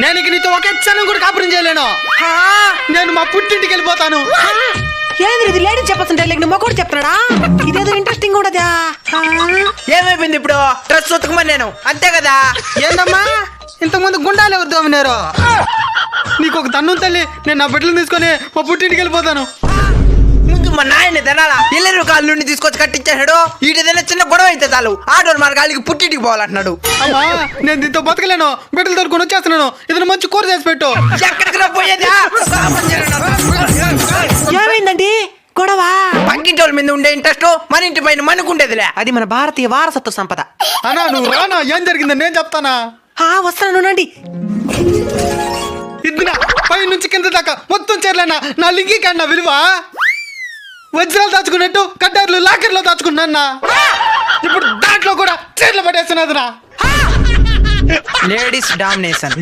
నేను ఇక నీతో ఒకే క్షణం కూడా కాపురం చేయలేను. నేను మా పుట్టింటికి వెళ్ళిపోతాను. ఏంది ఇది లేడీ చెప్పొస్తుంటే నువ్వు మొక్కడు చెప్తున్నాడా? ఇదేదో ఇంట్రెస్టింగ్ ఉండదా? ఏమైపోయింది ఇప్పుడు? డ్రెస్ ఉతకమని నేను అంతే కదా. ఏందమ్మా ఇంతకుముందు గుండాలు ఎవరు దోమినారు? నీకు ఒక తన్ను తల్లి. నేను నా బిడ్డలు తీసుకొని మా పుట్టింటికి వెళ్ళిపోతాను. ముందు మా నాయన తినాలా? ఇల్లరు కాళ్ళు తీసుకొచ్చి కట్టించాడు. వీటిదైనా చిన్న గొడవ అయితే చాలు ఆటోలు మన గాలికి పుట్టింటికి పోవాలంటున్నాడు. అమ్మా నేను దీంతో బతకలేను. బిడ్డలు దొరుకుని వచ్చేస్తున్నాను. ఏదైనా మంచి కూర చేసి పెట్టు. ఎక్కడికి పోయేదా? ఏమైందండి గొడవ? పక్కింటి వాళ్ళ మీద ఉండే ఇంట్రెస్ట్ మన ఇంటి పైన మనకుండేదిలే. అది మన భారతీయ వారసత్వ సంపద. అన్నా నువ్వు రానా? ఏం జరిగిందని నేను చెప్తానా? వస్తానండి. ఇద్దునా పై నుంచి కింద దాకా మొత్తం చేరలేనా? నా లింగి కన్నా విలువ వజ్రాలు దాచుకున్నట్టు కడ్డార్లు లాకర్లో దాచుకున్నా. ఇప్పుడు దాంట్లో కూడా చీరలు పడేస్తున్నదిరా. Ladies domination.